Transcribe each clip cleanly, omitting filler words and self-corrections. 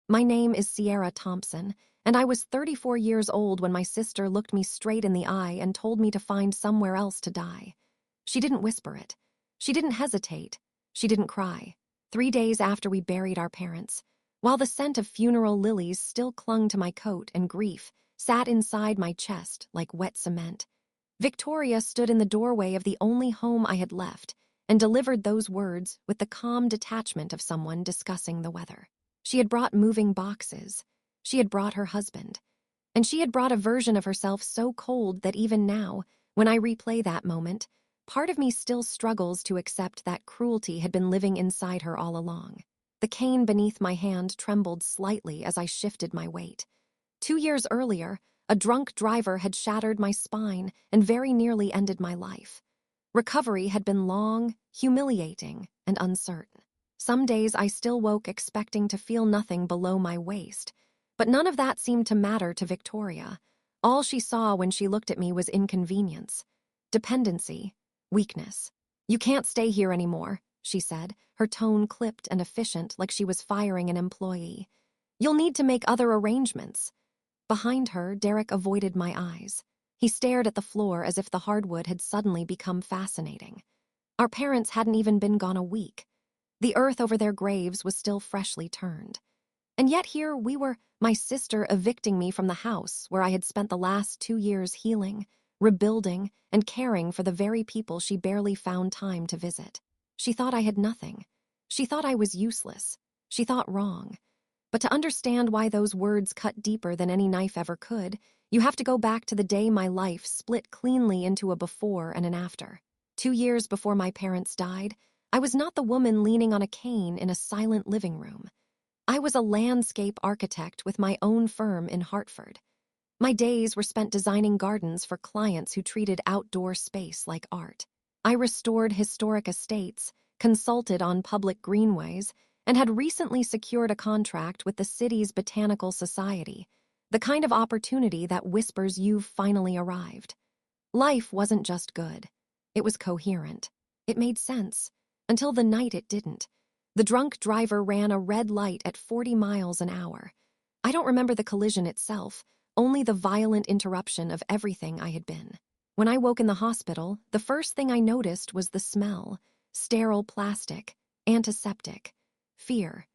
My name is Sierra Thompson, and I was 34 years old when my sister looked me straight in the eye and told me to find somewhere else to die. She didn't whisper it. She didn't hesitate. She didn't cry. 3 days after we buried our parents, while the scent of funeral lilies still clung to my coat and grief sat inside my chest like wet cement, Victoria stood in the doorway of the only home I had left and delivered those words with the calm detachment of someone discussing the weather. She had brought moving boxes. She had brought her husband. And she had brought a version of herself so cold that even now, when I replay that moment, part of me still struggles to accept that cruelty had been living inside her all along. The cane beneath my hand trembled slightly as I shifted my weight. 2 years earlier, a drunk driver had shattered my spine and very nearly ended my life. Recovery had been long, humiliating, and uncertain. Some days I still woke expecting to feel nothing below my waist, but none of that seemed to matter to Victoria. All she saw when she looked at me was inconvenience, dependency, weakness. "You can't stay here anymore," she said, her tone clipped and efficient like she was firing an employee. "You'll need to make other arrangements." Behind her, Derek avoided my eyes. He stared at the floor as if the hardwood had suddenly become fascinating. Our parents hadn't even been gone a week. The earth over their graves was still freshly turned. And yet here we were, my sister evicting me from the house where I had spent the last 2 years healing, rebuilding, and caring for the very people she barely found time to visit. She thought I had nothing. She thought I was useless. She thought wrong. But to understand why those words cut deeper than any knife ever could, you have to go back to the day my life split cleanly into a before and an after. 2 years before my parents died, I was not the woman leaning on a cane in a silent living room. I was a landscape architect with my own firm in Hartford. My days were spent designing gardens for clients who treated outdoor space like art. I restored historic estates, consulted on public greenways, and had recently secured a contract with the city's Botanical Society, the kind of opportunity that whispers you've finally arrived. Life wasn't just good. It was coherent. It made sense. Until the night it didn't. The drunk driver ran a red light at 40 miles an hour. I don't remember the collision itself, only the violent interruption of everything I had been. When I woke in the hospital, the first thing I noticed was the smell: sterile plastic, antiseptic, fear.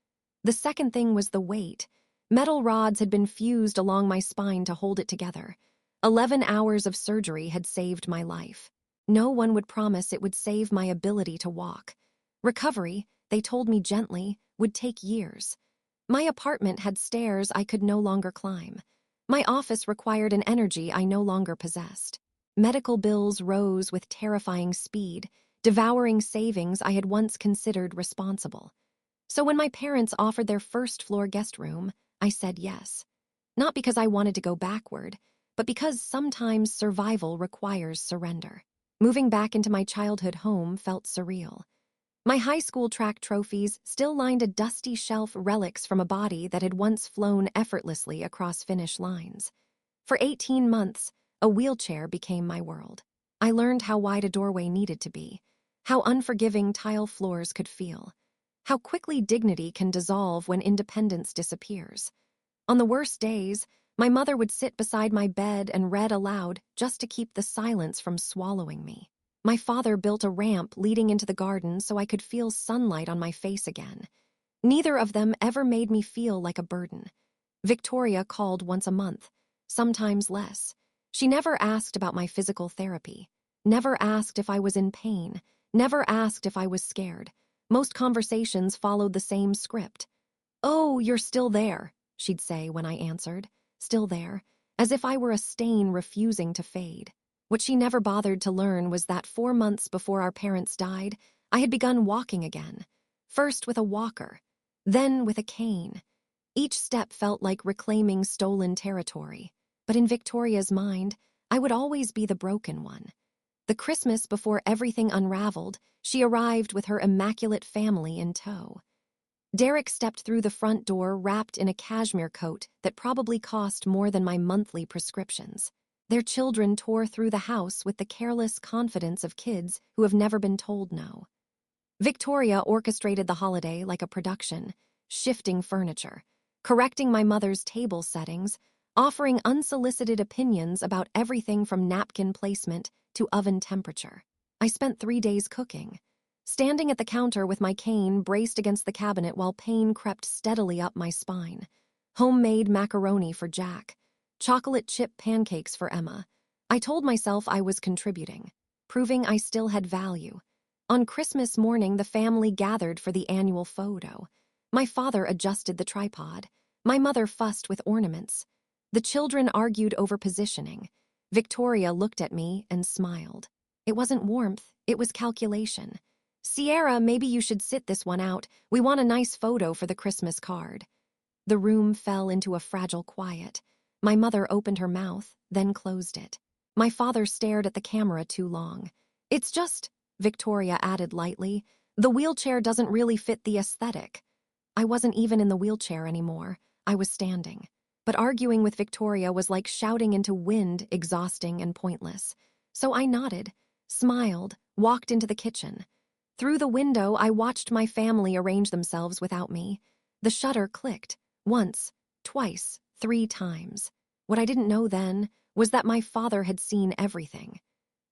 The second thing was the weight. Metal rods had been fused along my spine to hold it together. 11 hours of surgery had saved my life. No one would promise it would save my ability to walk. Recovery, they told me gently, would take years. My apartment had stairs I could no longer climb. My office required an energy I no longer possessed. Medical bills rose with terrifying speed, devouring savings I had once considered responsible. So when my parents offered their first-floor guest room, I said yes. Not because I wanted to go backward, but because sometimes survival requires surrender. Moving back into my childhood home felt surreal. My high school track trophies still lined a dusty shelf, relics from a body that had once flown effortlessly across finish lines. For 18 months, a wheelchair became my world. I learned how wide a doorway needed to be, how unforgiving tile floors could feel, how quickly dignity can dissolve when independence disappears. On the worst days, my mother would sit beside my bed and read aloud just to keep the silence from swallowing me. My father built a ramp leading into the garden so I could feel sunlight on my face again. Neither of them ever made me feel like a burden. Victoria called once a month, sometimes less. She never asked about my physical therapy, never asked if I was in pain, never asked if I was scared. Most conversations followed the same script. "Oh, you're still there," she'd say when I answered. Still there, as if I were a stain refusing to fade. What she never bothered to learn was that 4 months before our parents died, I had begun walking again. First with a walker, then with a cane. Each step felt like reclaiming stolen territory. But in Victoria's mind, I would always be the broken one. The Christmas before everything unraveled, she arrived with her immaculate family in tow. Derek stepped through the front door wrapped in a cashmere coat that probably cost more than my monthly prescriptions. Their children tore through the house with the careless confidence of kids who have never been told no. Victoria orchestrated the holiday like a production, shifting furniture, correcting my mother's table settings, offering unsolicited opinions about everything from napkin placement to oven temperature. I spent 3 days cooking, standing at the counter with my cane braced against the cabinet while pain crept steadily up my spine. Homemade macaroni for Jack, chocolate chip pancakes for Emma. I told myself I was contributing, proving I still had value. On Christmas morning, the family gathered for the annual photo. My father adjusted the tripod. My mother fussed with ornaments. The children argued over positioning. Victoria looked at me and smiled. It wasn't warmth, it was calculation. "Sierra, maybe you should sit this one out. We want a nice photo for the Christmas card." The room fell into a fragile quiet. My mother opened her mouth, then closed it. My father stared at the camera too long. "It's just," Victoria added lightly, "the wheelchair doesn't really fit the aesthetic." I wasn't even in the wheelchair anymore. I was standing. But arguing with Victoria was like shouting into wind, exhausting and pointless. So I nodded, smiled, walked into the kitchen. Through the window, I watched my family arrange themselves without me. The shutter clicked. Once, twice, 3 times. What I didn't know then was that my father had seen everything.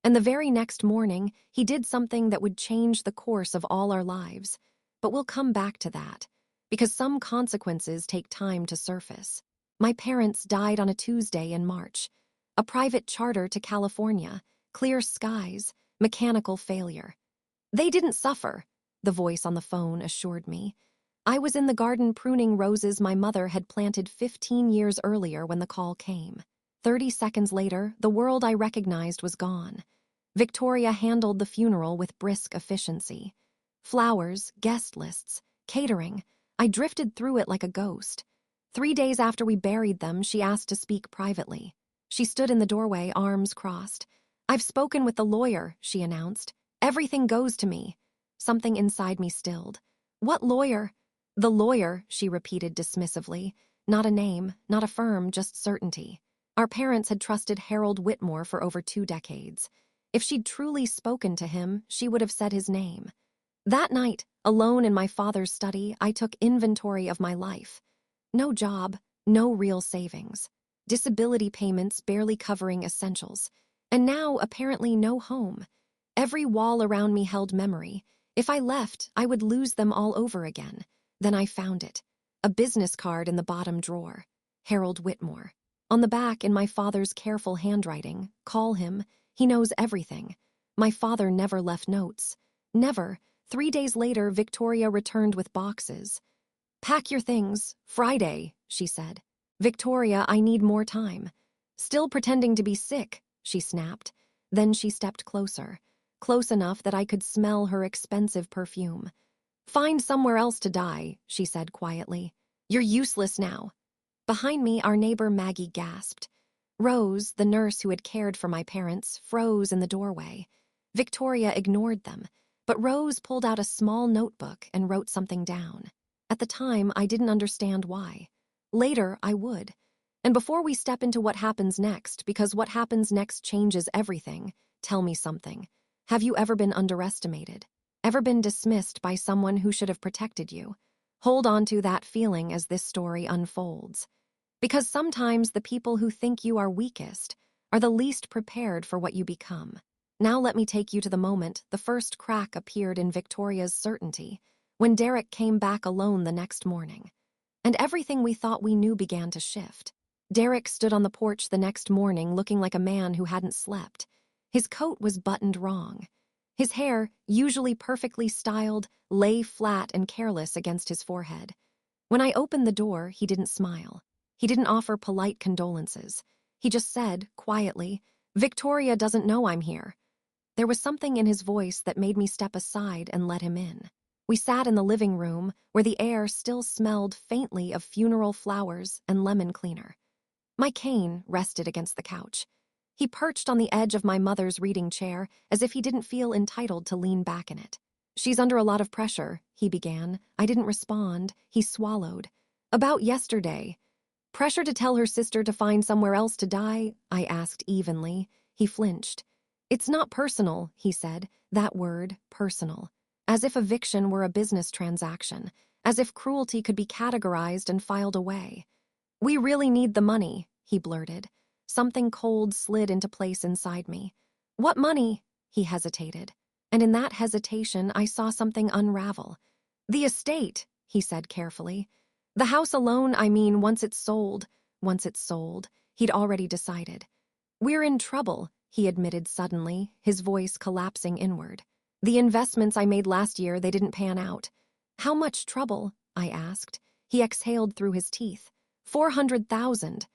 And the very next morning, he did something that would change the course of all our lives. But we'll come back to that, because some consequences take time to surface. My parents died on a Tuesday in March. A private charter to California, clear skies, mechanical failure. "They didn't suffer," the voice on the phone assured me. I was in the garden pruning roses my mother had planted 15 years earlier when the call came. 30 seconds later, the world I recognized was gone. Victoria handled the funeral with brisk efficiency. Flowers, guest lists, catering. I drifted through it like a ghost. 3 days after we buried them, she asked to speak privately. She stood in the doorway, arms crossed. "I've spoken with the lawyer," she announced. "Everything goes to me." Something inside me stilled. "What lawyer?" "The lawyer," she repeated dismissively. Not a name, not a firm, just certainty. Our parents had trusted Harold Whitmore for over 2 decades. If she'd truly spoken to him, she would have said his name. That night, alone in my father's study, I took inventory of my life. No job, no real savings. Disability payments barely covering essentials. And now, apparently, no home. Every wall around me held memory. If I left, I would lose them all over again. Then I found it. A business card in the bottom drawer. Harold Whitmore. On the back, in my father's careful handwriting, "Call him. He knows everything." My father never left notes. Never. 3 days later, Victoria returned with boxes. "Pack your things. Friday," she said. "Victoria, I need more time." "Still pretending to be sick," she snapped. Then she stepped closer. Close enough that I could smell her expensive perfume. "Find somewhere else to die," she said quietly. "You're useless now." Behind me, our neighbor Maggie gasped. Rose, the nurse who had cared for my parents, froze in the doorway. Victoria ignored them, but Rose pulled out a small notebook and wrote something down. At the time, I didn't understand why. Later, I would. And before we step into what happens next, because what happens next changes everything, tell me something. Have you ever been underestimated? Ever been dismissed by someone who should have protected you? Hold on to that feeling as this story unfolds. Because sometimes the people who think you are weakest are the least prepared for what you become. Now let me take you to the moment the first crack appeared in Victoria's certainty, when Derek came back alone the next morning. And everything we thought we knew began to shift. Derek stood on the porch the next morning looking like a man who hadn't slept. His coat was buttoned wrong. His hair, usually perfectly styled, lay flat and careless against his forehead. When I opened the door, he didn't smile. He didn't offer polite condolences. He just said, quietly, "Victoria doesn't know I'm here." There was something in his voice that made me step aside and let him in. We sat in the living room, where the air still smelled faintly of funeral flowers and lemon cleaner. My cane rested against the couch. He perched on the edge of my mother's reading chair, as if he didn't feel entitled to lean back in it. "She's under a lot of pressure," he began. I didn't respond. He swallowed. "About yesterday. Pressure to tell her sister to find somewhere else to die?" I asked evenly. He flinched. "It's not personal," he said. That word, personal. As if eviction were a business transaction. as if cruelty could be categorized and filed away. "We really need the money," he blurted. Something cold slid into place inside me. "What money?" He hesitated. And in that hesitation, I saw something unravel. "The estate," he said carefully. "The house alone, I mean, once it's sold." Once it's sold, he'd already decided. "We're in trouble," he admitted suddenly, his voice collapsing inward. "The investments I made last year, they didn't pan out." "How much trouble?" I asked. He exhaled through his teeth. 400,000.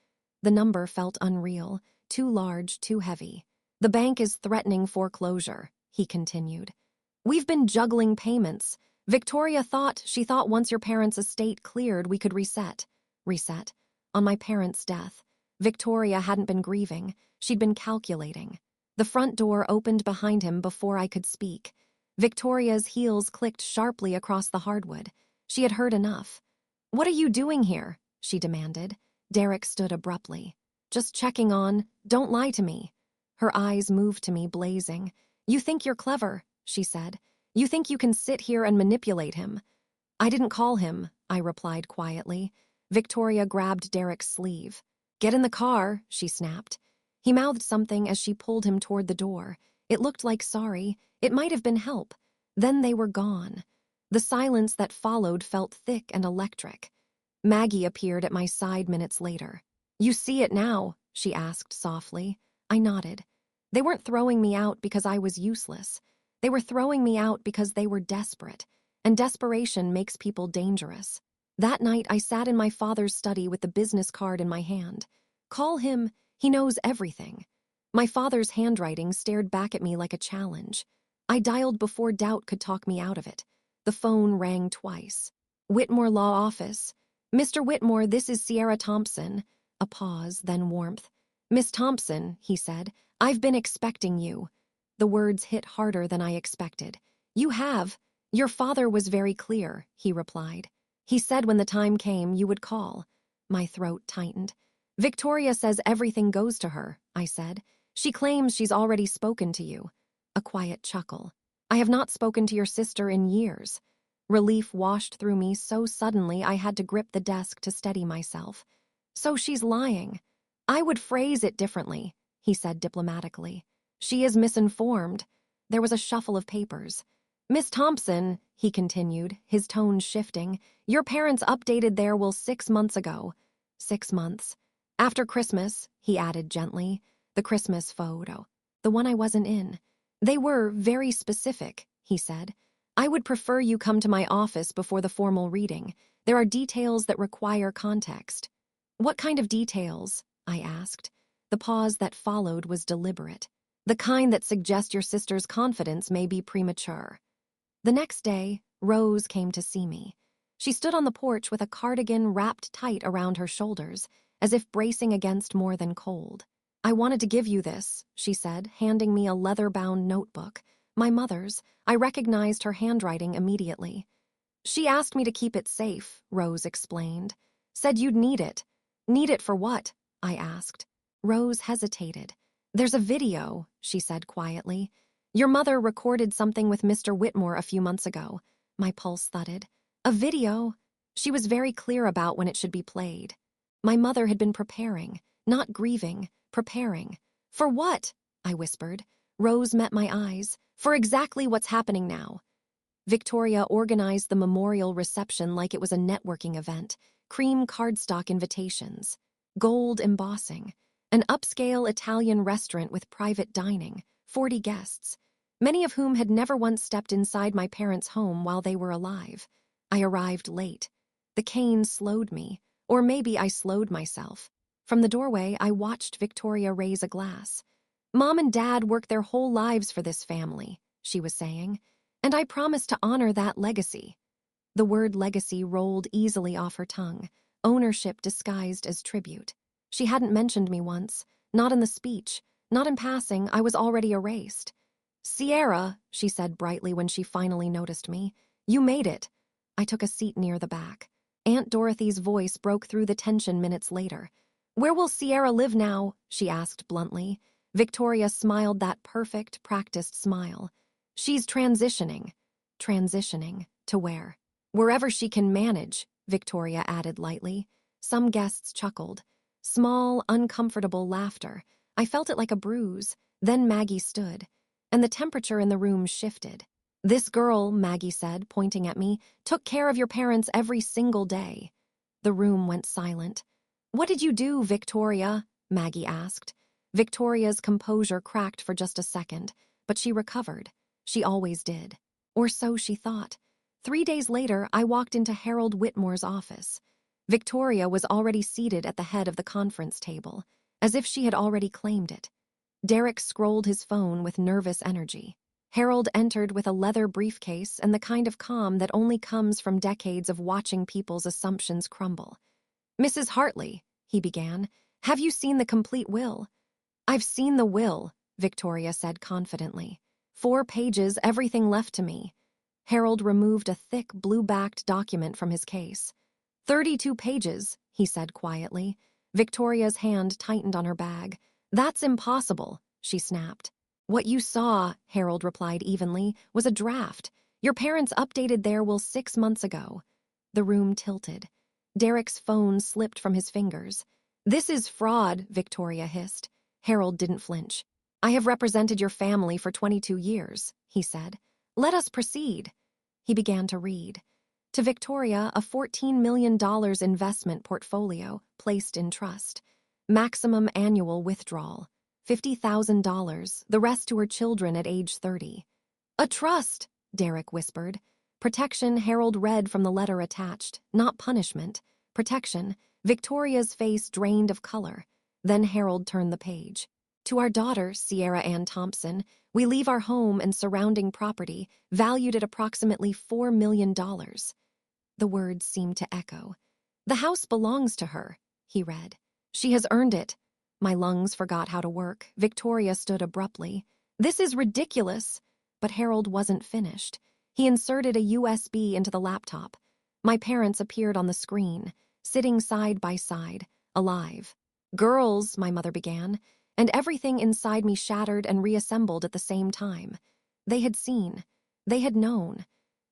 The number felt unreal, too large, too heavy. "The bank is threatening foreclosure," he continued. "We've been juggling payments. Victoria thought once your parents' estate cleared, we could reset." Reset? On my parents' death. Victoria hadn't been grieving. She'd been calculating. The front door opened behind him before I could speak. Victoria's heels clicked sharply across the hardwood. She had heard enough. "What are you doing here?" she demanded. Derek stood abruptly. "Just checking on. Don't lie to me." Her eyes moved to me, blazing. "You think you're clever," she said. "You think you can sit here and manipulate him." "I didn't call him," I replied quietly. Victoria grabbed Derek's sleeve. "Get in the car," she snapped. He mouthed something as she pulled him toward the door. It looked like sorry. It might have been help. Then they were gone. The silence that followed felt thick and electric. Maggie appeared at my side minutes later. "You see it now?" she asked softly. I nodded. They weren't throwing me out because I was useless. They were throwing me out because they were desperate, and desperation makes people dangerous. That night, I sat in my father's study with the business card in my hand. "Call him, he knows everything." My father's handwriting stared back at me like a challenge. I dialed before doubt could talk me out of it. The phone rang twice. "Whitmore Law Office." "Mr. Whitmore, this is Sierra Thompson." A pause, then warmth. "Miss Thompson," he said, "I've been expecting you." The words hit harder than I expected. "You have. Your father was very clear," he replied. "He said when the time came, you would call." My throat tightened. "Victoria says everything goes to her," I said. "She claims she's already spoken to you." A quiet chuckle. "I have not spoken to your sister in years." Relief washed through me so suddenly I had to grip the desk to steady myself. "So she's lying." "I would phrase it differently," he said diplomatically. "She is misinformed." There was a shuffle of papers. "Miss Thompson," he continued, his tone shifting, "your parents updated their will 6 months ago." 6 months. "After Christmas," he added gently. "The Christmas photo. The one I wasn't in. They were very specific," he said. "I would prefer you come to my office before the formal reading. There are details that require context." "What kind of details?" I asked. The pause that followed was deliberate. "The kind that suggest your sister's confidence may be premature." The next day, Rose came to see me. She stood on the porch with a cardigan wrapped tight around her shoulders, as if bracing against more than cold. "I wanted to give you this," she said, handing me a leather-bound notebook. My mother's. I recognized her handwriting immediately. "She asked me to keep it safe," Rose explained. "Said you'd need it." "Need it for what?" I asked. Rose hesitated. "There's a video," she said quietly. "Your mother recorded something with Mr. Whitmore a few months ago." My pulse thudded. "A video?" She was very clear about when it should be played. My mother had been preparing, not grieving, preparing. "For what?" I whispered. Rose met my eyes. "For exactly what's happening now." Victoria organized the memorial reception like it was a networking event. Cream cardstock invitations. Gold embossing. An upscale Italian restaurant with private dining. 40 guests. Many of whom had never once stepped inside my parents' home while they were alive. I arrived late. The cane slowed me. Or maybe I slowed myself. From the doorway, I watched Victoria raise a glass. "Mom and Dad worked their whole lives for this family," she was saying. "And I promise to honor that legacy." The word legacy rolled easily off her tongue, ownership disguised as tribute. She hadn't mentioned me once, not in the speech, not in passing. I was already erased. "Sierra," she said brightly when she finally noticed me, "you made it." I took a seat near the back. Aunt Dorothy's voice broke through the tension minutes later. "Where will Sierra live now?" she asked bluntly. Victoria smiled that perfect, practiced smile. "She's transitioning." Transitioning to where? Wherever she can manage, Victoria added lightly. Some guests chuckled. Small, uncomfortable laughter. I felt it like a bruise. Then Maggie stood, and the temperature in the room shifted. This girl, Maggie said, pointing at me, took care of your parents every single day. The room went silent. What did you do, Victoria? Maggie asked. Victoria's composure cracked for just a second, but she recovered. She always did. Or so she thought. 3 days later, I walked into Harold Whitmore's office. Victoria was already seated at the head of the conference table, as if she had already claimed it. Derek scrolled his phone with nervous energy. Harold entered with a leather briefcase and the kind of calm that only comes from decades of watching people's assumptions crumble. Mrs. Hartley, he began, have you seen the complete will? I've seen the will, Victoria said confidently. 4 pages, everything left to me. Harold removed a thick, blue-backed document from his case. 32 pages, he said quietly. Victoria's hand tightened on her bag. That's impossible, she snapped. What you saw, Harold replied evenly, was a draft. Your parents updated their will 6 months ago. The room tilted. Derek's phone slipped from his fingers. This is fraud, Victoria hissed. Harold didn't flinch. I have represented your family for 22 years, he said. Let us proceed. He began to read. To Victoria, a $14 million investment portfolio placed in trust. Maximum annual withdrawal. $50,000, the rest to her children at age 30. A trust, Derek whispered. Protection, Harold read from the letter attached, not punishment. Protection. Victoria's face drained of color. Then Harold turned the page. To our daughter, Sierra Ann Thompson, we leave our home and surrounding property, valued at approximately $4 million. The words seemed to echo. The house belongs to her, he read. She has earned it. My lungs forgot how to work. Victoria stood abruptly. This is ridiculous. But Harold wasn't finished. He inserted a USB into the laptop. My parents appeared on the screen, sitting side by side, alive. Girls, my mother began, and everything inside me shattered and reassembled at the same time. They had seen. They had known.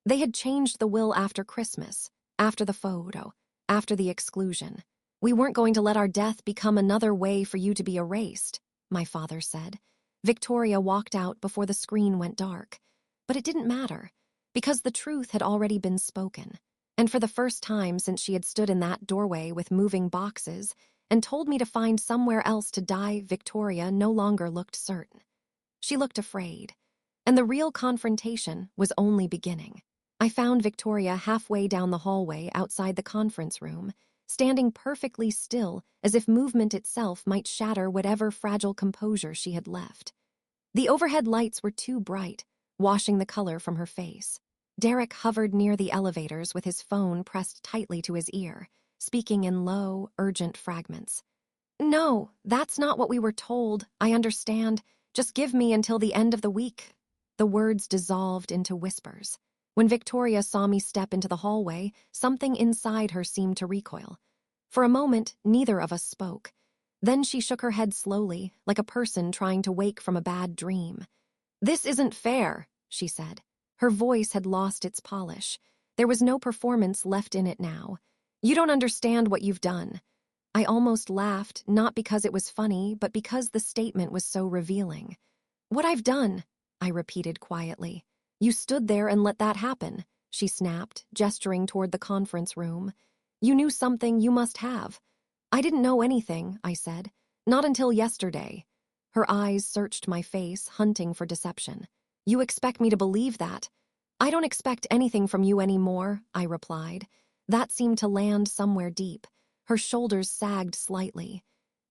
They had changed the will after Christmas, after the photo, after the exclusion. We weren't going to let our death become another way for you to be erased, my father said. Victoria walked out before the screen went dark. But it didn't matter, because the truth had already been spoken. And for the first time since she had stood in that doorway with moving boxes and told me to find somewhere else to die, Victoria no longer looked certain. She looked afraid. And the real confrontation was only beginning. I found Victoria halfway down the hallway outside the conference room, standing perfectly still as if movement itself might shatter whatever fragile composure she had left. The overhead lights were too bright, washing the color from her face. Derek hovered near the elevators with his phone pressed tightly to his ear, speaking in low, urgent fragments. No, that's not what we were told. I understand. Just give me until the end of the week. The words dissolved into whispers. When Victoria saw me step into the hallway, something inside her seemed to recoil. For a moment, neither of us spoke. Then she shook her head slowly, like a person trying to wake from a bad dream. This isn't fair, she said. Her voice had lost its polish. There was no performance left in it now. You don't understand what you've done. I almost laughed, not because it was funny, but because the statement was so revealing. What I've done, I repeated quietly. You stood there and let that happen, she snapped, gesturing toward the conference room. You knew something you must have. I didn't know anything, I said. Not until yesterday. Her eyes searched my face, hunting for deception. You expect me to believe that? I don't expect anything from you anymore, I replied. That seemed to land somewhere deep. Her shoulders sagged slightly.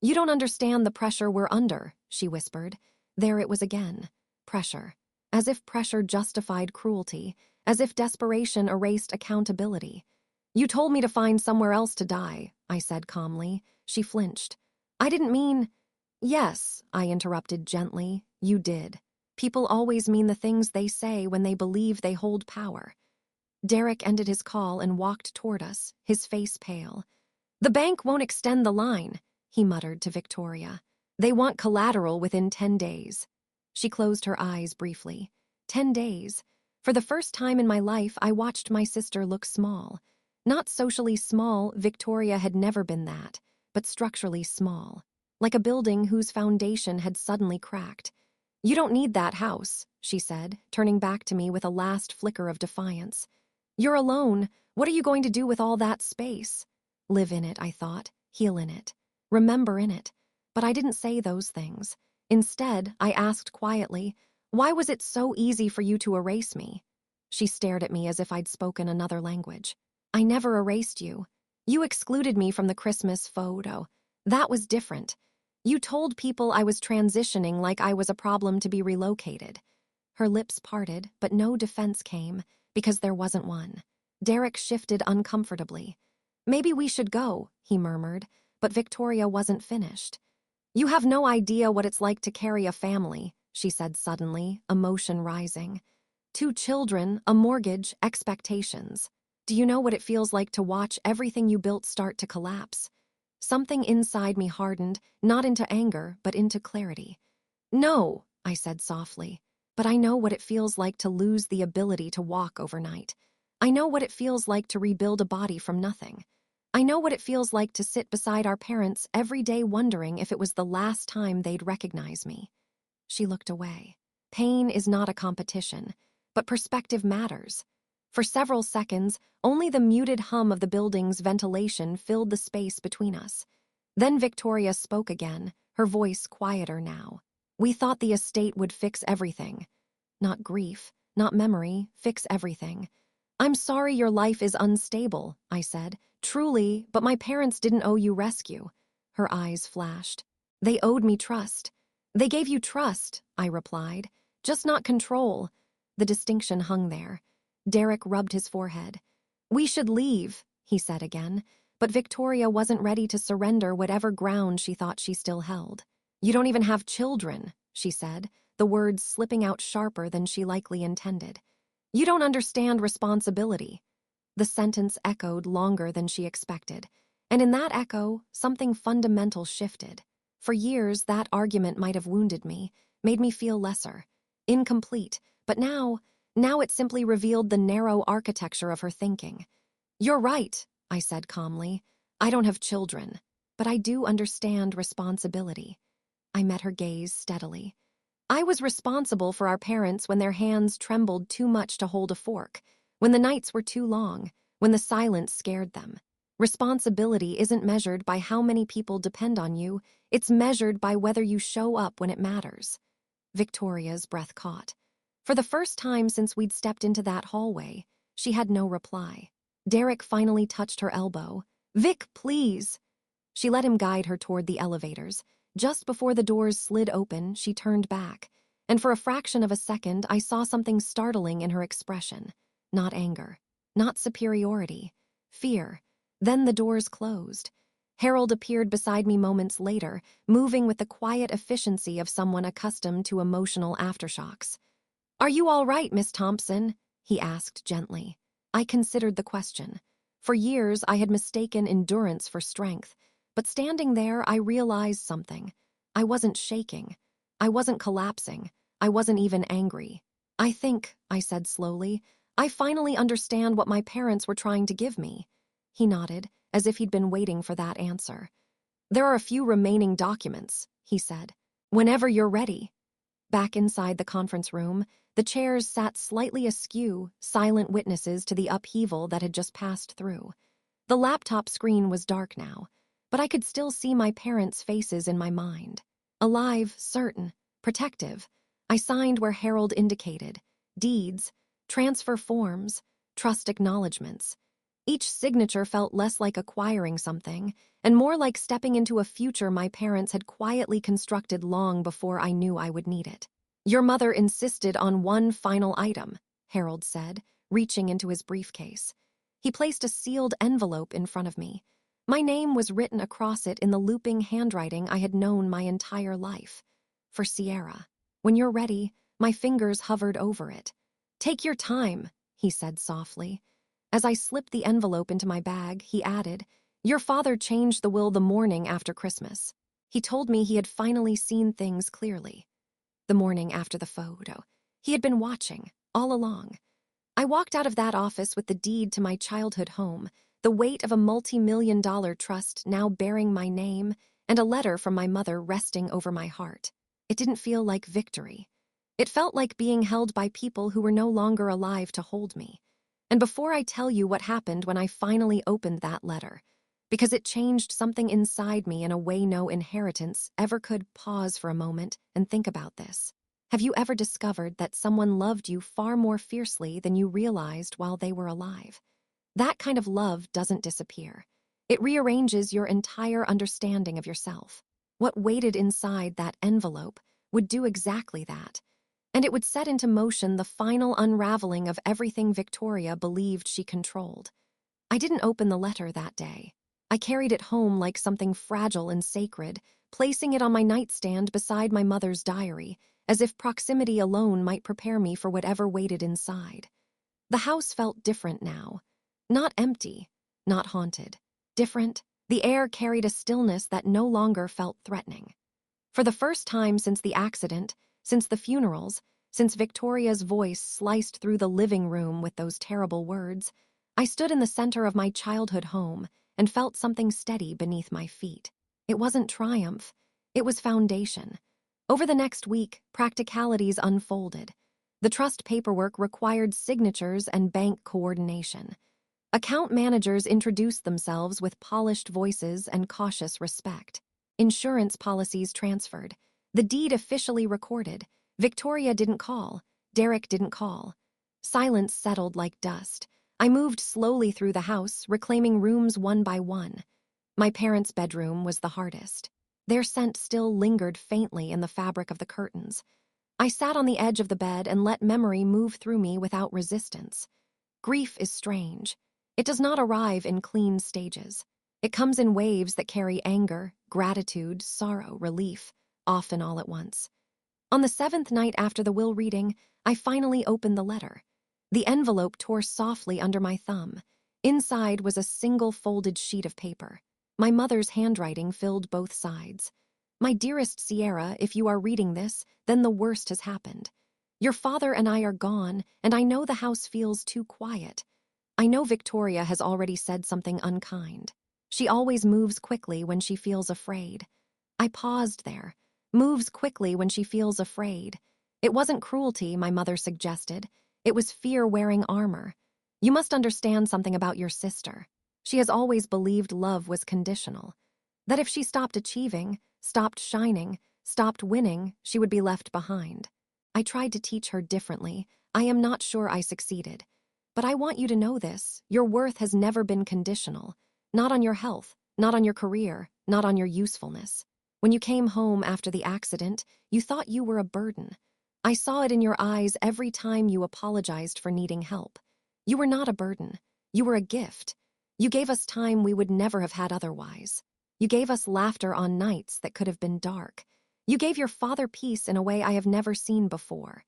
You don't understand the pressure we're under, she whispered. There it was again. Pressure. As if pressure justified cruelty, as if desperation erased accountability. You told me to find somewhere else to die, I said calmly. She flinched. I didn't mean... Yes, I interrupted gently. You did. People always mean the things they say when they believe they hold power. Derek ended his call and walked toward us, his face pale. The bank won't extend the line, he muttered to Victoria. They want collateral within 10 days. She closed her eyes briefly. 10 days. For the first time in my life, I watched my sister look small. Not socially small, Victoria had never been that, but structurally small, like a building whose foundation had suddenly cracked. "You don't need that house," she said, turning back to me with a last flicker of defiance. "You're alone. What are you going to do with all that space?" Live in it, I thought. Heal in it. Remember in it. But I didn't say those things. Instead, I asked quietly, "Why was it so easy for you to erase me?" She stared at me as if I'd spoken another language. "I never erased you. You excluded me from the Christmas photo. That was different. You told people I was transitioning like I was a problem to be relocated." Her lips parted, but no defense came, because there wasn't one. Derek shifted uncomfortably. "Maybe we should go," he murmured, but Victoria wasn't finished. "You have no idea what it's like to carry a family," she said suddenly, emotion rising. "Two children, a mortgage, expectations. Do you know what it feels like to watch everything you built start to collapse?" Something inside me hardened, not into anger, but into clarity. "No," I said softly, "but I know what it feels like to lose the ability to walk overnight. I know what it feels like to rebuild a body from nothing. I know what it feels like to sit beside our parents every day wondering if it was the last time they'd recognize me." She looked away. Pain is not a competition, but perspective matters. For several seconds, only the muted hum of the building's ventilation filled the space between us. Then Victoria spoke again, her voice quieter now. "We thought the estate would fix everything. Not grief, not memory, fix everything. I'm sorry your life is unstable," I said. "Truly, but my parents didn't owe you rescue." Her eyes flashed. "They owed me trust." "They gave you trust," I replied, "just not control." The distinction hung there. Derek rubbed his forehead. "We should leave," he said again, but Victoria wasn't ready to surrender whatever ground she thought she still held. "You don't even have children," she said, the words slipping out sharper than she likely intended. "You don't understand responsibility." The sentence echoed longer than she expected, and in that echo, something fundamental shifted. For years, that argument might have wounded me, made me feel lesser, incomplete, but now it simply revealed the narrow architecture of her thinking. "You're right," I said calmly. "I don't have children, but I do understand responsibility." I met her gaze steadily. "I was responsible for our parents when their hands trembled too much to hold a fork, when the nights were too long, when the silence scared them. Responsibility isn't measured by how many people depend on you, it's measured by whether you show up when it matters." Victoria's breath caught. For the first time since we'd stepped into that hallway, she had no reply. Derek finally touched her elbow. "Vic, please." She let him guide her toward the elevators. Just before the doors slid open, she turned back, and for a fraction of a second, I saw something startling in her expression. Not anger, not superiority, fear. Then the doors closed. Harold appeared beside me moments later, moving with the quiet efficiency of someone accustomed to emotional aftershocks. "Are you all right, Miss Thompson?" he asked gently. I considered the question. For years, I had mistaken endurance for strength, but standing there, I realized something. I wasn't shaking. I wasn't collapsing. I wasn't even angry. "I think," I said slowly, "I finally understand what my parents were trying to give me." He nodded, as if he'd been waiting for that answer. "There are a few remaining documents," he said. "Whenever you're ready." Back inside the conference room, the chairs sat slightly askew, silent witnesses to the upheaval that had just passed through. The laptop screen was dark now, but I could still see my parents' faces in my mind. Alive, certain, protective. I signed where Harold indicated. Deeds, transfer forms, trust acknowledgments. Each signature felt less like acquiring something, and more like stepping into a future my parents had quietly constructed long before I knew I would need it. "Your mother insisted on one final item," Harold said, reaching into his briefcase. He placed a sealed envelope in front of me. My name was written across it in the looping handwriting I had known my entire life. "For Sierra. When you're ready," my fingers hovered over it. "Take your time," he said softly. As I slipped the envelope into my bag, he added, "Your father changed the will the morning after Christmas. He told me he had finally seen things clearly." The morning after the photo. He had been watching, all along. I walked out of that office with the deed to my childhood home, the weight of a multi-million-dollar trust now bearing my name, and a letter from my mother resting over my heart. It didn't feel like victory. It felt like being held by people who were no longer alive to hold me. And before I tell you what happened when I finally opened that letter, because it changed something inside me in a way no inheritance ever could, pause for a moment and think about this. Have you ever discovered that someone loved you far more fiercely than you realized while they were alive? That kind of love doesn't disappear. It rearranges your entire understanding of yourself. What waited inside that envelope would do exactly that. And it would set into motion the final unraveling of everything Victoria believed she controlled. I didn't open the letter that day. I carried it home like something fragile and sacred, placing it on my nightstand beside my mother's diary, as if proximity alone might prepare me for whatever waited inside. The house felt different now. Not empty, not haunted. Different. The air carried a stillness that no longer felt threatening. For the first time since the accident, since the funerals, since Victoria's voice sliced through the living room with those terrible words, I stood in the center of my childhood home and felt something steady beneath my feet. It wasn't triumph. It was foundation. Over the next week, practicalities unfolded. The trust paperwork required signatures and bank coordination. Account managers introduced themselves with polished voices and cautious respect. Insurance policies transferred. The deed officially recorded. Victoria didn't call. Derek didn't call. Silence settled like dust. I moved slowly through the house, reclaiming rooms one by one. My parents' bedroom was the hardest. Their scent still lingered faintly in the fabric of the curtains. I sat on the edge of the bed and let memory move through me without resistance. Grief is strange. It does not arrive in clean stages. It comes in waves that carry anger, gratitude, sorrow, relief, often all at once. On the 7th night after the will reading, I finally opened the letter. The envelope tore softly under my thumb. Inside was a single folded sheet of paper. My mother's handwriting filled both sides. My dearest Sierra, if you are reading this, then the worst has happened. Your father and I are gone, and I know the house feels too quiet. I know Victoria has already said something unkind. She always moves quickly when she feels afraid. I paused there. Moves quickly when she feels afraid. It wasn't cruelty, my mother suggested. It was fear wearing armor. You must understand something about your sister. She has always believed love was conditional. That if she stopped achieving, stopped shining, stopped winning, she would be left behind. I tried to teach her differently. I am not sure I succeeded. But I want you to know this. Your worth has never been conditional. Not on your health, not on your career, not on your usefulness. When you came home after the accident, you thought you were a burden. I saw it in your eyes every time you apologized for needing help. You were not a burden. You were a gift. You gave us time we would never have had otherwise. You gave us laughter on nights that could have been dark. You gave your father peace in a way I have never seen before.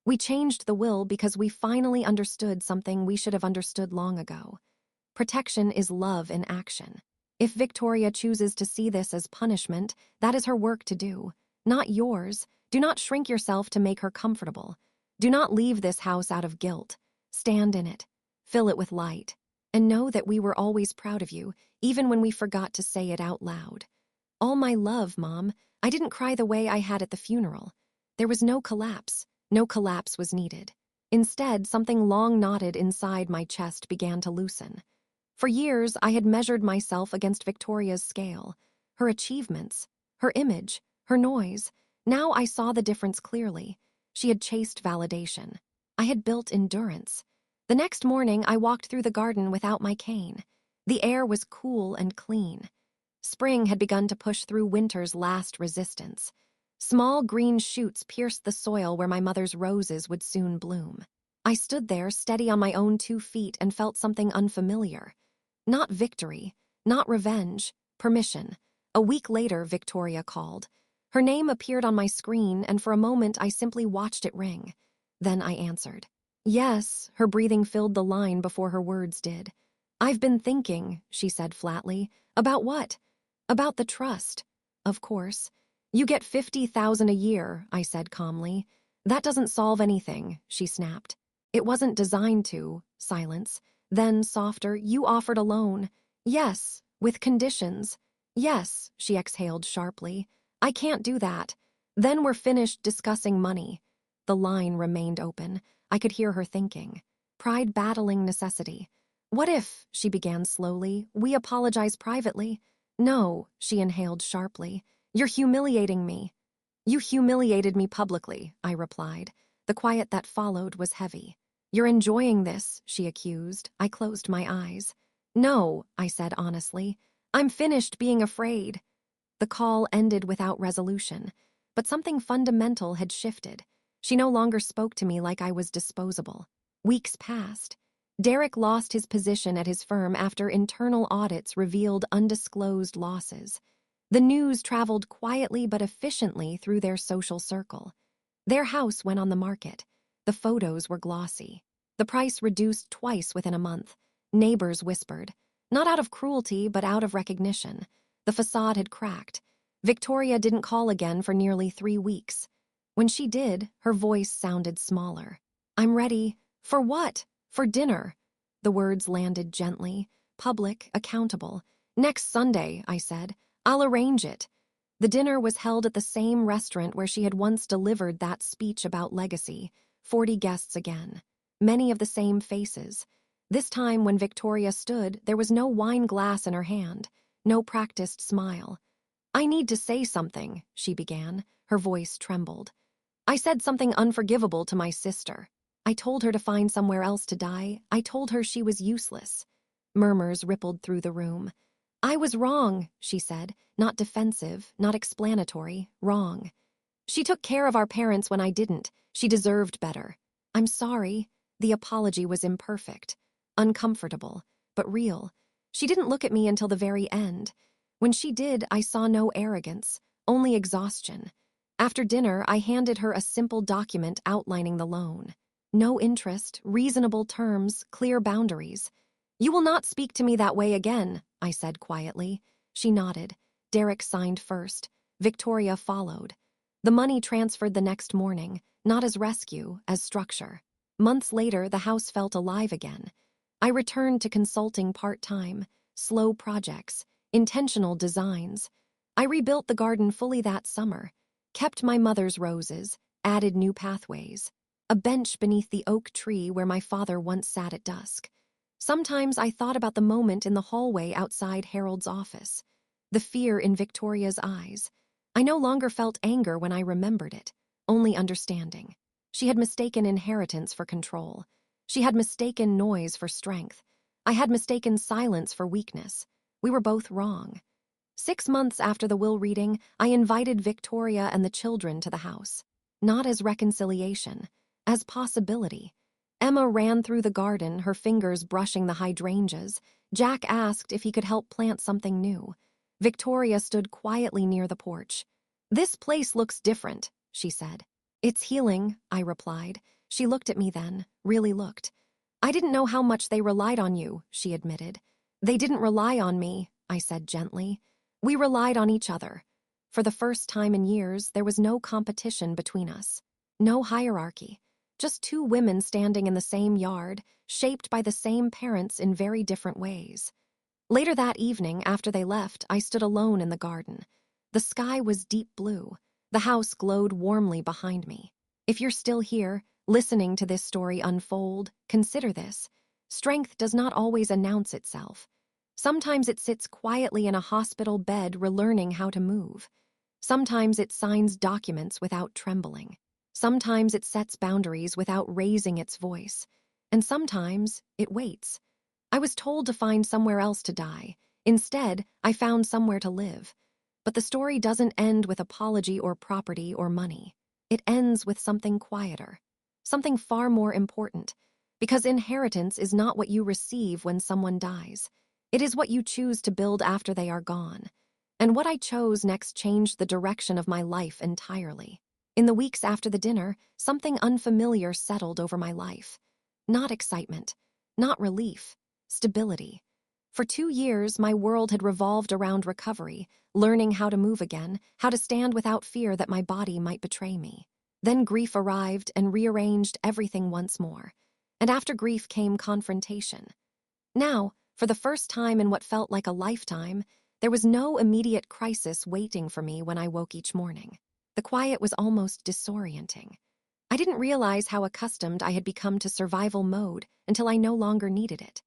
We changed the will because we finally understood something we should have understood long ago. Protection is love in action. If Victoria chooses to see this as punishment, that is her work to do, not yours. Do not shrink yourself to make her comfortable. Do not leave this house out of guilt. Stand in it. Fill it with light. And know that we were always proud of you, even when we forgot to say it out loud. All my love, Mom. I didn't cry the way I had at the funeral. There was no collapse. No collapse was needed. Instead, something long knotted inside my chest began to loosen. For years, I had measured myself against Victoria's scale, her achievements, her image, her noise. Now I saw the difference clearly. She had chased validation. I had built endurance. The next morning, I walked through the garden without my cane. The air was cool and clean. Spring had begun to push through winter's last resistance. Small green shoots pierced the soil where my mother's roses would soon bloom. I stood there, steady on my own 2 feet, and felt something unfamiliar. Not victory, not revenge, permission. A week later, Victoria called. Her name appeared on my screen, and for a moment I simply watched it ring. Then I answered. Yes, her breathing filled the line before her words did. I've been thinking, she said flatly. About what? About the trust. Of course. You get $50,000 a year, I said calmly. That doesn't solve anything, she snapped. It wasn't designed to. Silence. Then, softer, you offered a loan. Yes, with conditions. Yes, she exhaled sharply. I can't do that. Then we're finished discussing money. The line remained open. I could hear her thinking. Pride battling necessity. What if, she began slowly, we apologize privately? No, she inhaled sharply. You're humiliating me. You humiliated me publicly, I replied. The quiet that followed was heavy. You're enjoying this, she accused. I closed my eyes. No, I said honestly. I'm finished being afraid. The call ended without resolution, but something fundamental had shifted. She no longer spoke to me like I was disposable. Weeks passed. Derek lost his position at his firm after internal audits revealed undisclosed losses. The news traveled quietly but efficiently through their social circle. Their house went on the market. The photos were glossy. The price reduced twice within a month. Neighbors whispered, not out of cruelty but out of recognition. The facade had cracked. Victoria didn't call again for nearly 3 weeks. When she did, her voice sounded smaller. I'm ready. For what? For dinner. The words landed gently, public, accountable. Next Sunday, I said. I'll arrange it. The dinner was held at the same restaurant where she had once delivered that speech about legacy. 40 guests again. Many of the same faces. This time when Victoria stood, there was no wine glass in her hand, no practiced smile. I need to say something, she began. Her voice trembled. I said something unforgivable to my sister. I told her to find somewhere else to die. I told her she was useless. Murmurs rippled through the room. I was wrong, she said, not defensive, not explanatory, wrong. She took care of our parents when I didn't. She deserved better. I'm sorry. The apology was imperfect, uncomfortable, but real. She didn't look at me until the very end. When she did, I saw no arrogance, only exhaustion. After dinner, I handed her a simple document outlining the loan. No interest, reasonable terms, clear boundaries. You will not speak to me that way again, I said quietly. She nodded. Derek signed first. Victoria followed. The money transferred the next morning, not as rescue, as structure. Months later, the house felt alive again. I returned to consulting part-time, slow projects, intentional designs. I rebuilt the garden fully that summer, kept my mother's roses, added new pathways. A bench beneath the oak tree where my father once sat at dusk. Sometimes I thought about the moment in the hallway outside Harold's office, the fear in Victoria's eyes. I no longer felt anger when I remembered it, only understanding. She had mistaken inheritance for control. She had mistaken noise for strength. I had mistaken silence for weakness. We were both wrong. 6 months after the will reading, I invited Victoria and the children to the house. Not as reconciliation, as possibility. Emma ran through the garden, her fingers brushing the hydrangeas. Jack asked if he could help plant something new. Victoria stood quietly near the porch. This place looks different, she said. It's healing, I replied. She looked at me then, really looked. I didn't know how much they relied on you, she admitted. They didn't rely on me, I said gently. We relied on each other. For the first time in years, there was no competition between us. No hierarchy. Just 2 women standing in the same yard, shaped by the same parents in very different ways. Later that evening, after they left, I stood alone in the garden. The sky was deep blue. The house glowed warmly behind me. If you're still here, listening to this story unfold, consider this. Strength does not always announce itself. Sometimes it sits quietly in a hospital bed relearning how to move. Sometimes it signs documents without trembling. Sometimes it sets boundaries without raising its voice. And sometimes it waits. I was told to find somewhere else to die. Instead, I found somewhere to live. But the story doesn't end with apology or property or money. It ends with something quieter, something far more important. Because inheritance is not what you receive when someone dies. It is what you choose to build after they are gone. And what I chose next changed the direction of my life entirely. In the weeks after the dinner, something unfamiliar settled over my life. Not excitement, not relief, stability. For 2 years, my world had revolved around recovery, learning how to move again, how to stand without fear that my body might betray me. Then grief arrived and rearranged everything once more. And after grief came confrontation. Now, for the first time in what felt like a lifetime, there was no immediate crisis waiting for me when I woke each morning. The quiet was almost disorienting. I didn't realize how accustomed I had become to survival mode until I no longer needed it.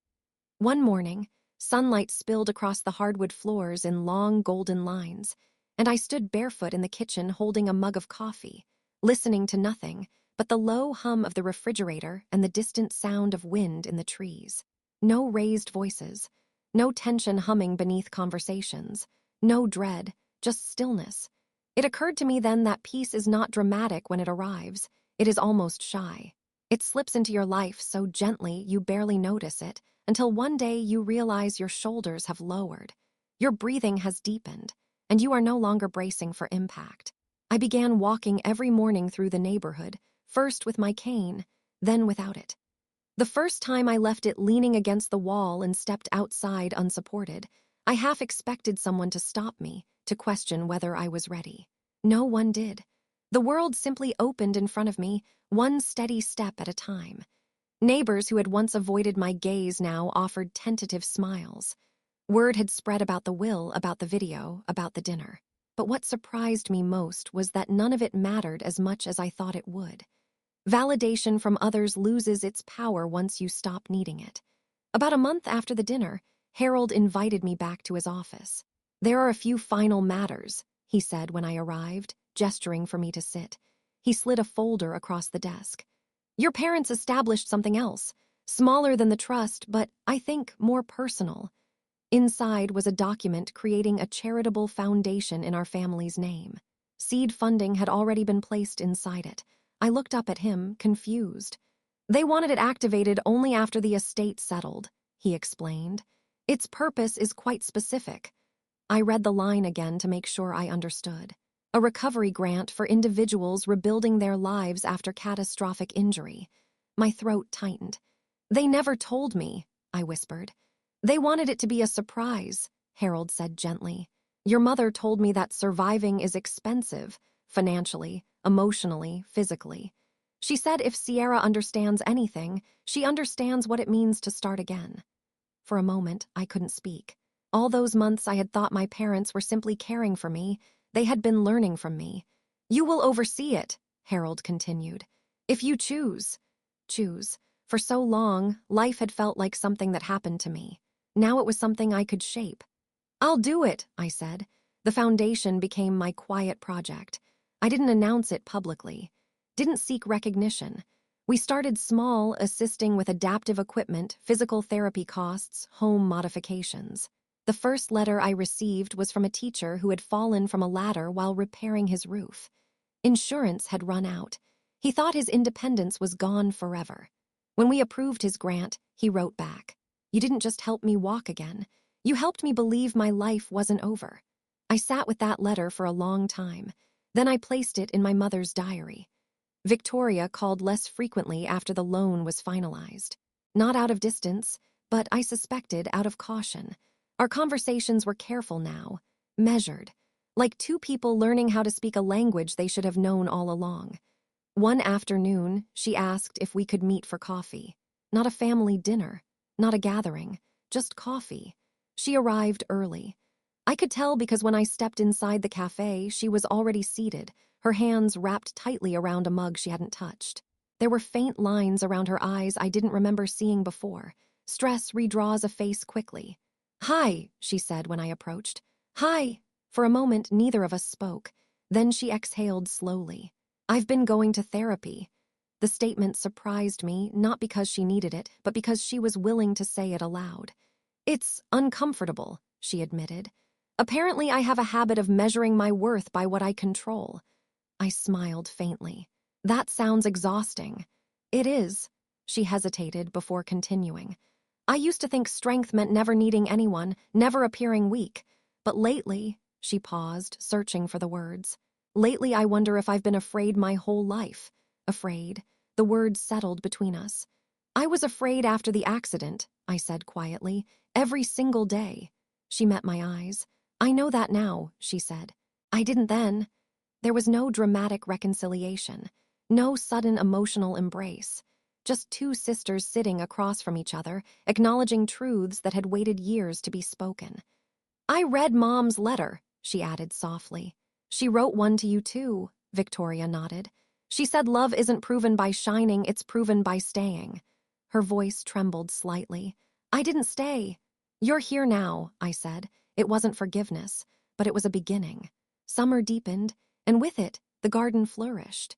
One morning, sunlight spilled across the hardwood floors in long golden lines, and I stood barefoot in the kitchen holding a mug of coffee, listening to nothing but the low hum of the refrigerator and the distant sound of wind in the trees. No raised voices, no tension humming beneath conversations, no dread, just stillness. It occurred to me then that peace is not dramatic when it arrives, it is almost shy. It slips into your life so gently you barely notice it, until one day you realize your shoulders have lowered, your breathing has deepened, and you are no longer bracing for impact. I began walking every morning through the neighborhood, first with my cane, then without it. The first time I left it leaning against the wall and stepped outside unsupported, I half expected someone to stop me, to question whether I was ready. No one did. The world simply opened in front of me, one steady step at a time. Neighbors who had once avoided my gaze now offered tentative smiles. Word had spread about the will, about the video, about the dinner. But what surprised me most was that none of it mattered as much as I thought it would. Validation from others loses its power once you stop needing it. About a month after the dinner, Harold invited me back to his office. "There are a few final matters," he said when I arrived, gesturing for me to sit. He slid a folder across the desk. "Your parents established something else, smaller than the trust, but I think more personal." Inside was a document creating a charitable foundation in our family's name. Seed funding had already been placed inside it. I looked up at him, confused. "They wanted it activated only after the estate settled," he explained. "Its purpose is quite specific." I read the line again to make sure I understood. A recovery grant for individuals rebuilding their lives after catastrophic injury. My throat tightened. "They never told me," I whispered. "They wanted it to be a surprise," Harold said gently. "Your mother told me that surviving is expensive, financially, emotionally, physically. She said if Sierra understands anything, she understands what it means to start again." For a moment, I couldn't speak. All those months I had thought my parents were simply caring for me. They had been learning from me. "You will oversee it," Harold continued. "If you choose." Choose. For so long, life had felt like something that happened to me. Now it was something I could shape. "I'll do it," I said. The foundation became my quiet project. I didn't announce it publicly. Didn't seek recognition. We started small, assisting with adaptive equipment, physical therapy costs, home modifications. The first letter I received was from a teacher who had fallen from a ladder while repairing his roof. Insurance had run out. He thought his independence was gone forever. When we approved his grant, he wrote back, "You didn't just help me walk again. You helped me believe my life wasn't over." I sat with that letter for a long time. Then I placed it in my mother's diary. Victoria called less frequently after the loan was finalized. Not out of distance, but I suspected out of caution. Our conversations were careful now, measured, like two people learning how to speak a language they should have known all along. One afternoon, she asked if we could meet for coffee. Not a family dinner, not a gathering, just coffee. She arrived early. I could tell because when I stepped inside the cafe, she was already seated, her hands wrapped tightly around a mug she hadn't touched. There were faint lines around her eyes I didn't remember seeing before. Stress redraws a face quickly. "Hi," she said when I approached. "Hi." For a moment, neither of us spoke. Then she exhaled slowly. "I've been going to therapy." The statement surprised me, not because she needed it, but because she was willing to say it aloud. "It's uncomfortable," she admitted. "Apparently I have a habit of measuring my worth by what I control." I smiled faintly. "That sounds exhausting." "It is." She hesitated before continuing. "I used to think strength meant never needing anyone, never appearing weak. But lately," she paused, searching for the words. "Lately I wonder if I've been afraid my whole life." Afraid. The words settled between us. "I was afraid after the accident," I said quietly. "Every single day." She met my eyes. "I know that now," she said. "I didn't then." There was no dramatic reconciliation, no sudden emotional embrace. just two sisters sitting across from each other, acknowledging truths that had waited years to be spoken. "I read Mom's letter," she added softly. "She wrote one to you too," Victoria nodded. "She said love isn't proven by shining, it's proven by staying." Her voice trembled slightly. "I didn't stay." "You're here now," I said. It wasn't forgiveness, but it was a beginning. Summer deepened, and with it, the garden flourished.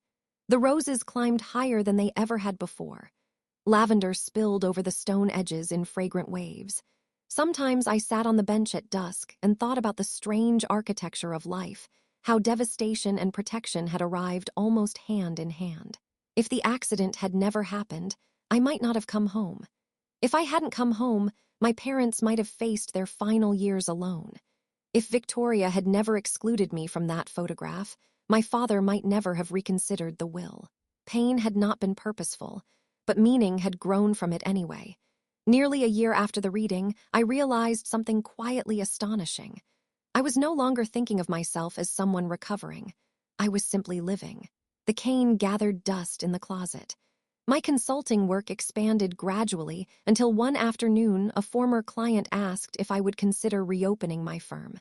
The roses climbed higher than they ever had before. Lavender spilled over the stone edges in fragrant waves. Sometimes I sat on the bench at dusk and thought about the strange architecture of life, how devastation and protection had arrived almost hand in hand. If the accident had never happened, I might not have come home. If I hadn't come home, my parents might have faced their final years alone. If Victoria had never excluded me from that photograph, my father might never have reconsidered the will. Pain had not been purposeful, but meaning had grown from it anyway. Nearly a year after the reading, I realized something quietly astonishing. I was no longer thinking of myself as someone recovering. I was simply living. The cane gathered dust in the closet. My consulting work expanded gradually until one afternoon a former client asked if I would consider reopening my firm.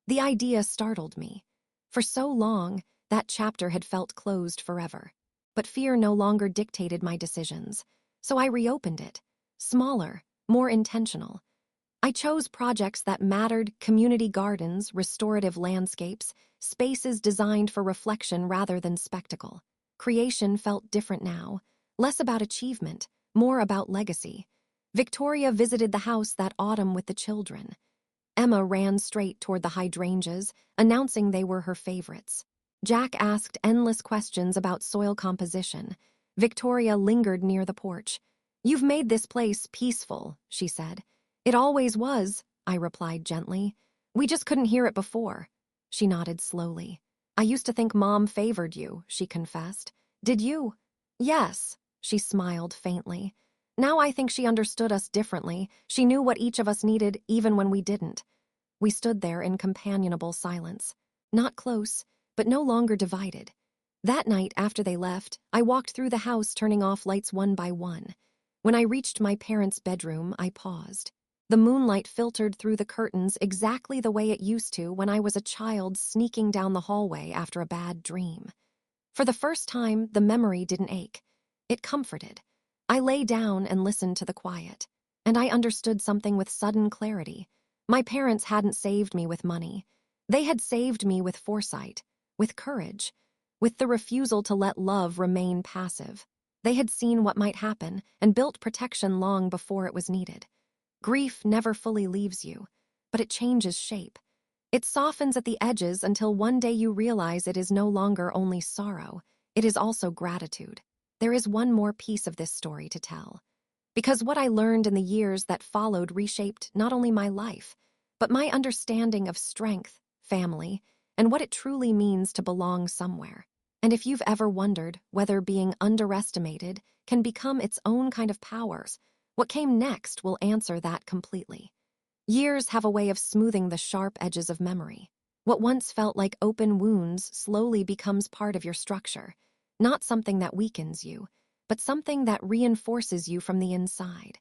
The idea startled me. For so long, that chapter had felt closed forever. But fear no longer dictated my decisions, so I reopened it. Smaller, more intentional. I chose projects that mattered: community gardens, restorative landscapes, spaces designed for reflection rather than spectacle. Creation felt different now, less about achievement, more about legacy. Victoria visited the house that autumn with the children. Emma ran straight toward the hydrangeas, announcing they were her favorites. Jack asked endless questions about soil composition. Victoria lingered near the porch. "You've made this place peaceful," she said. "It always was," I replied gently. "We just couldn't hear it before." She nodded slowly. "I used to think Mom favored you," she confessed. "Did you?" "Yes," she smiled faintly. "Now I think she understood us differently. She knew what each of us needed, even when we didn't." We stood there in companionable silence. Not close, but no longer divided. That night, after they left, I walked through the house, turning off lights one by one. When I reached my parents' bedroom, I paused. The moonlight filtered through the curtains exactly the way it used to when I was a child sneaking down the hallway after a bad dream. For the first time, the memory didn't ache. It comforted. I lay down and listened to the quiet, and I understood something with sudden clarity. My parents hadn't saved me with money. They had saved me with foresight, with courage, with the refusal to let love remain passive. They had seen what might happen and built protection long before it was needed. Grief never fully leaves you, but it changes shape. It softens at the edges until one day you realize it is no longer only sorrow, it is also gratitude. There is one more piece of this story to tell. Because what I learned in the years that followed reshaped not only my life, but my understanding of strength, family, and what it truly means to belong somewhere. And if you've ever wondered whether being underestimated can become its own kind of powers, what came next will answer that completely. Years have a way of smoothing the sharp edges of memory. What once felt like open wounds slowly becomes part of your structure, not something that weakens you, but something that reinforces you from the inside.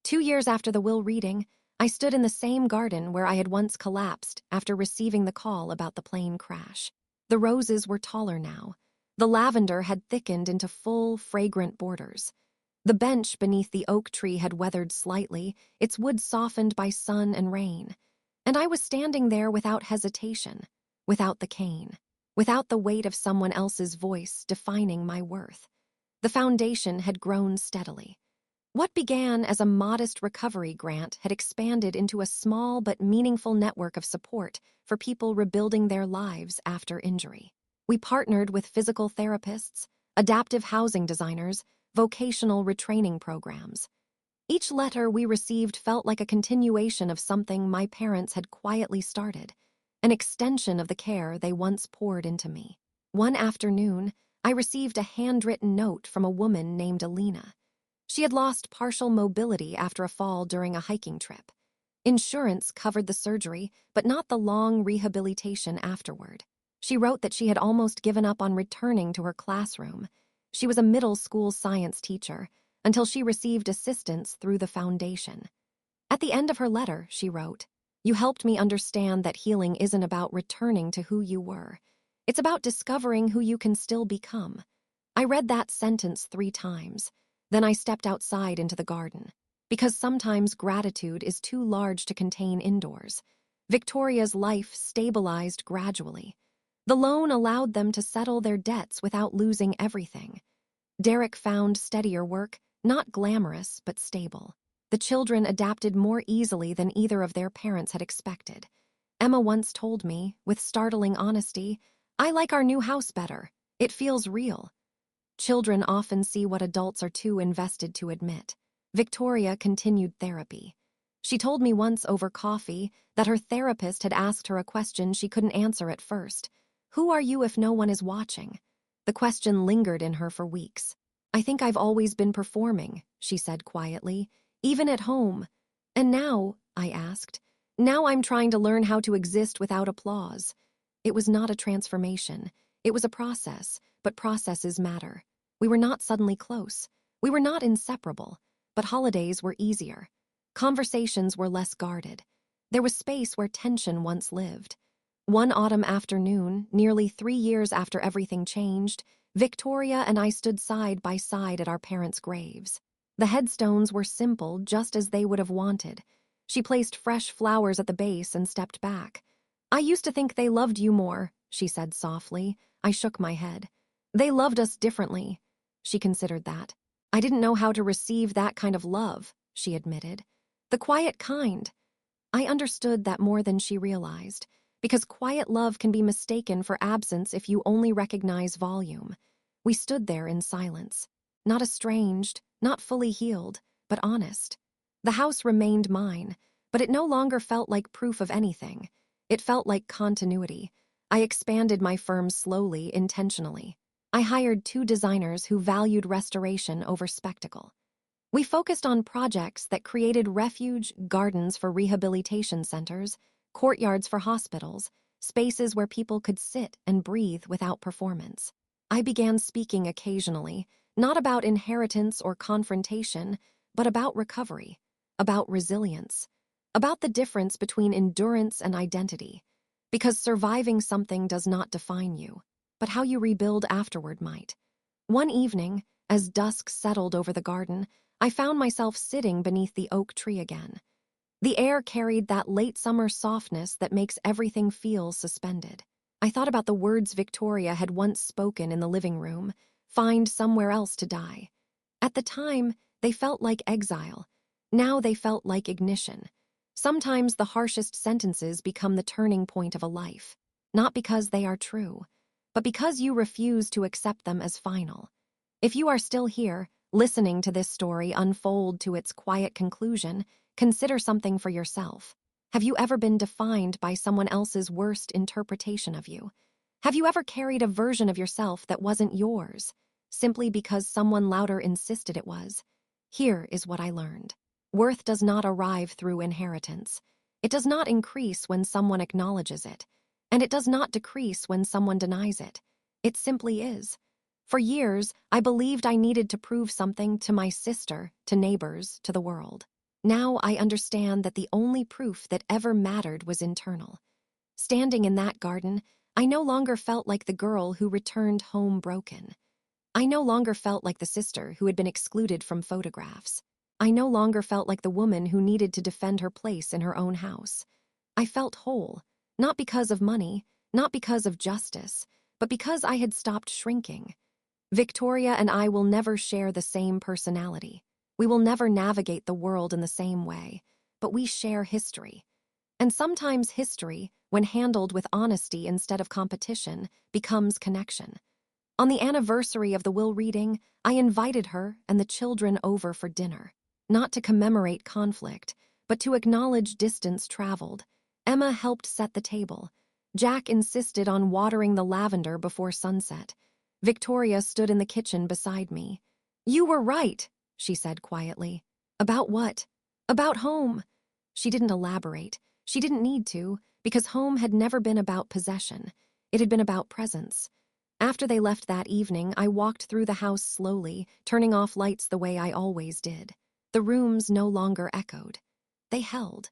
2 years after the will reading, I stood in the same garden where I had once collapsed after receiving the call about the plane crash. The roses were taller now. The lavender had thickened into full, fragrant borders. The bench beneath the oak tree had weathered slightly, its wood softened by sun and rain. And I was standing there without hesitation, without the cane, without the weight of someone else's voice defining my worth. The foundation had grown steadily. What began as a modest recovery grant had expanded into a small but meaningful network of support for people rebuilding their lives after injury. We partnered with physical therapists, adaptive housing designers, vocational retraining programs. Each letter we received felt like a continuation of something my parents had quietly started, an extension of the care they once poured into me. One afternoon, I received a handwritten note from a woman named Alina. She had lost partial mobility after a fall during a hiking trip. Insurance covered the surgery, but not the long rehabilitation afterward. She wrote that she had almost given up on returning to her classroom. She was a middle school science teacher, until she received assistance through the foundation. At the end of her letter, she wrote, "You helped me understand that healing isn't about returning to who you were. It's about discovering who you can still become." I read that sentence 3 times. Then I stepped outside into the garden. Because sometimes gratitude is too large to contain indoors. Victoria's life stabilized gradually. The loan allowed them to settle their debts without losing everything. Derek found steadier work, not glamorous, but stable. The children adapted more easily than either of their parents had expected. Emma once told me, with startling honesty, "I like our new house better. It feels real." Children often see what adults are too invested to admit. Victoria continued therapy. She told me once over coffee that her therapist had asked her a question she couldn't answer at first. "Who are you if no one is watching?" The question lingered in her for weeks. "I think I've always been performing," she said quietly, "even at home." "And now," I asked, "now I'm trying to learn how to exist without applause." It was not a transformation. It was a process, but processes matter. We were not suddenly close. We were not inseparable, but holidays were easier. Conversations were less guarded. There was space where tension once lived. One autumn afternoon, nearly 3 years after everything changed, Victoria and I stood side by side at our parents' graves. The headstones were simple, just as they would have wanted. She placed fresh flowers at the base and stepped back. "I used to think they loved you more," she said softly. I shook my head. "They loved us differently." She considered that. "I didn't know how to receive that kind of love," she admitted. "The quiet kind." I understood that more than she realized, because quiet love can be mistaken for absence if you only recognize volume. We stood there in silence, not estranged, not fully healed, but honest. The house remained mine, but it no longer felt like proof of anything. It felt like continuity. I expanded my firm slowly, intentionally. I hired 2 designers who valued restoration over spectacle. We focused on projects that created refuge, gardens for rehabilitation centers, courtyards for hospitals, spaces where people could sit and breathe without performance. I began speaking occasionally, not about inheritance or confrontation, but about recovery, about resilience, about the difference between endurance and identity. Because surviving something does not define you, but how you rebuild afterward might. One evening, as dusk settled over the garden, I found myself sitting beneath the oak tree again. The air carried that late summer softness that makes everything feel suspended. I thought about the words Victoria had once spoken in the living room, "Find somewhere else to die." At the time, they felt like exile. Now they felt like ignition. Sometimes the harshest sentences become the turning point of a life, not because they are true, but because you refuse to accept them as final. If you are still here, listening to this story unfold to its quiet conclusion, consider something for yourself. Have you ever been defined by someone else's worst interpretation of you? Have you ever carried a version of yourself that wasn't yours, simply because someone louder insisted it was? Here is what I learned. Worth does not arrive through inheritance. It does not increase when someone acknowledges it, and it does not decrease when someone denies it. It simply is. For years, I believed I needed to prove something to my sister, to neighbors, to the world. Now I understand that the only proof that ever mattered was internal. Standing in that garden, I no longer felt like the girl who returned home broken. I no longer felt like the sister who had been excluded from photographs. I no longer felt like the woman who needed to defend her place in her own house. I felt whole, not because of money, not because of justice, but because I had stopped shrinking. Victoria and I will never share the same personality. We will never navigate the world in the same way, but we share history. And sometimes history, when handled with honesty instead of competition, becomes connection. On the anniversary of the will reading, I invited her and the children over for dinner, not to commemorate conflict, but to acknowledge distance traveled. Emma helped set the table. Jack insisted on watering the lavender before sunset. Victoria stood in the kitchen beside me. "You were right," she said quietly. "About what?" "About home." She didn't elaborate. She didn't need to, because home had never been about possession. It had been about presence. After they left that evening, I walked through the house slowly, turning off lights the way I always did. The rooms no longer echoed. They held.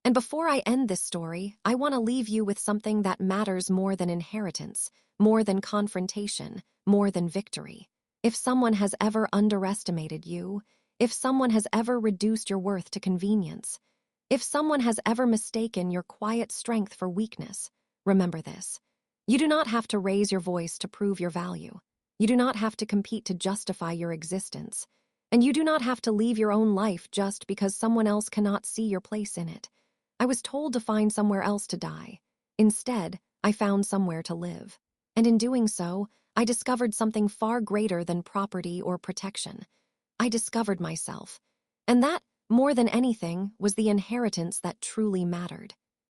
And before I end this story, I want to leave you with something that matters more than inheritance, more than confrontation, more than victory. If someone has ever underestimated you, if someone has ever reduced your worth to convenience, if someone has ever mistaken your quiet strength for weakness, remember this. You do not have to raise your voice to prove your value. You do not have to compete to justify your existence. And you do not have to leave your own life just because someone else cannot see your place in it. I was told to find somewhere else to die. Instead, I found somewhere to live. And in doing so, I discovered something far greater than property or protection. I discovered myself. And that, more than anything, was the inheritance that truly mattered.